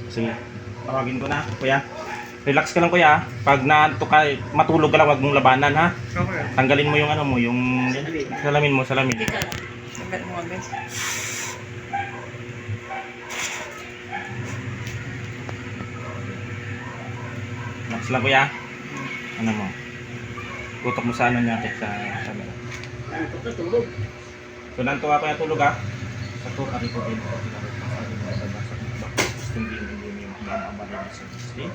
Sige, tawagin ko na, kuya. Relax ka lang kuya. Pag naantok ka, matulog ka lang, wag mong labanan ha. Okay. Tanggalin mo yung ano mo, yung salamin mo, salamin. Sagat mo agad. Relax lang kuya. Ano mo? Tutok mo sa ano niya, sa camera. So nanto ako yung tulog ha. Sa tour ari ko din ko tinawag sa akin na babasa ng system din yung mga sa system.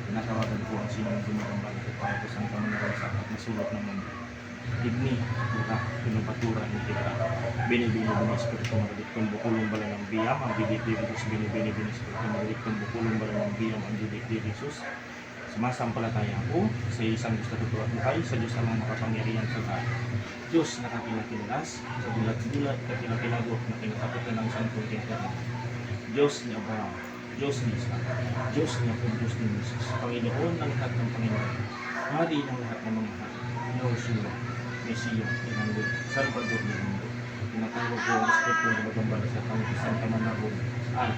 Natawagan ko ang sinong gumagambal ko para ko sa kamangaral sa at masulot ng mundo. Igni, buka, pinupatura ni kita. Binibini espiritu magalit kung bukulong bala ng biyam, ang bibit-bibit Jesus, binibini espiritu magalit kung bukulong bala ng biyam, ang bibit-bibit Jesus. Sumasampalataya ako sa isang Diyos na totoo at buhay, sa Diyos ang makapangyarihan sa lahat. Diyos na kapilakilas, sa bulat-bulat, kapilakilagok na kinakapitan ng santong kentero. Diyos ni Abraham, Diyos ni Isaac, Diyos ni Jacob, Diyos ni Moses, Panginoon ng lahat ng Panginoon, Hari ng lahat ng mga hari, Yahushua, Mesiya, Tinanggol, Salvador ng mundo. Tinatawag ko ang Espiritu na magambala sa Panginoon Kamanabog, at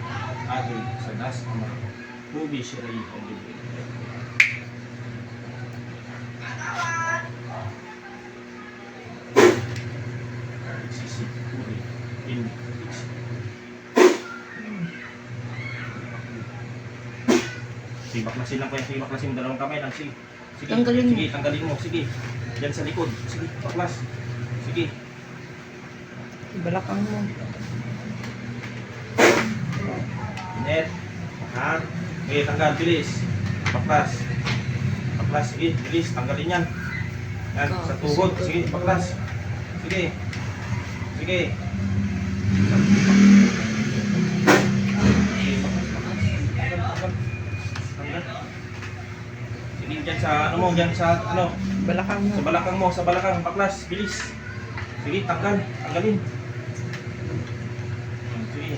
Ate sa Das Amar, Ruby Shirai at Libre. Sisi, Uri, Ini, sige, baklasin lang ko yan. Sige, baklasin mo. Dalawang kamay lang. Sige. Sige, Tanggalin mo. sige, tanggalin mo. Sige. Diyan sa likod. Sige, baklas. Sige. Balakang mo. Net. Ha? Okay, tanggal. Bilis. Baklas. Baklas. Sige, bilis. Tanggalin yan. Yan, sa tuhod. Sige, baklas. Sige. Sige. Sige, dyan sa ano mo, dyan sa ano, Balakang mo. sa balakang mo, sa balakang, baklas, bilis. Sige, tanggal, tanggalin. Sige.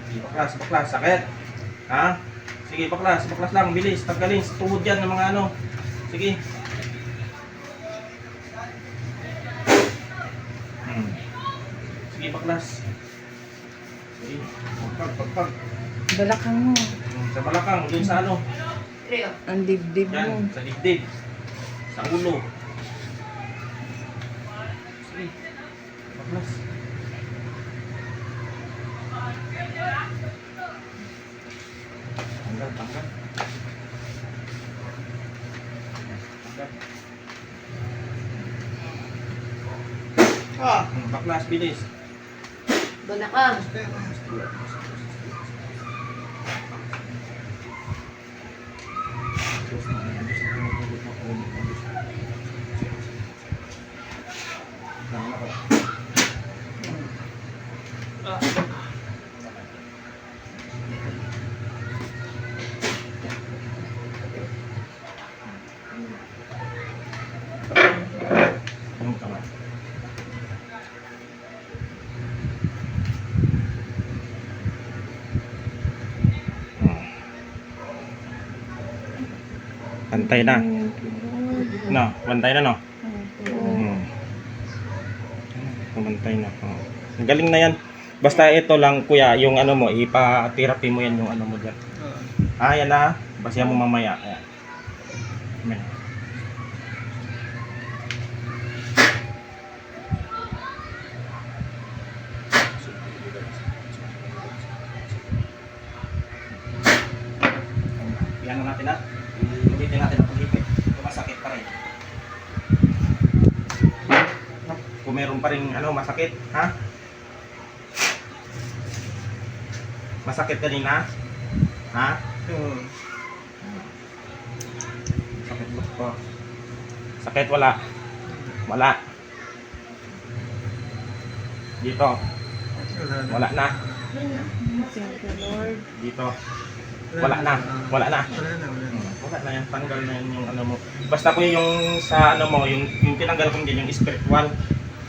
Sige, baklas, baklas, sakit. Ha? Sige, baklas, baklas lang, bilis, tanggalin sa tuhod yan ng mga ano. Sige. Sige, baklas. Sige, pagpag. Balakang mo. Sa balakang, dun sa ano. Ang dibdib mo. Yan, sa dibdib. Sa ulo. Sige. Baklas. Tanggal, tanggal. Tanggal. Baklas, bilis. Balakang. Yung kamay. Pantay na. No, pantay na no. Pantay na. Oh. Ang galing na yan. Basta ito lang kuya, yung ano mo, ipa-therapy mo yan yung ano mo dyan. Ah, yan na. Basta mo mamaya. Ayan. Amen. Yan na natin ha. Ulitin natin ang paghipit. Kung masakit pa rin. Kung meron pa rin ano, masakit, ha? Masakit kanina? Ha? Sakit ba po? Sakit wala. Wala. Dito. Wala na. Thank you, Lord. Dito. Wala na. Wala na. Wala na yan. Tanggal na yan yung ano mo. Basta ko yung sa ano mo, yung tinanggal ko din, yung spiritual.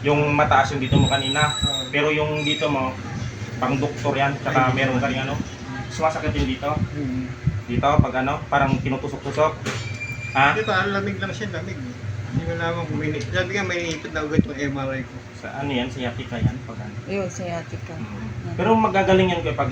Yung mataas yung dito mo kanina. Pero yung dito mo, pang doktor yan. Tsaka meron ka rin ano. Sumasakit yung dito. Dito, pag ano, parang tinutusok-tusok. Ha? Dito, lamig lang siya, lamig. Hindi mo naman kuminig. Sabi nga, may ipit na agad yung MRI ko. Sa ano yan, sciatica yan. Pag ano. Yun, sciatica. Pero magagaling yan ko pag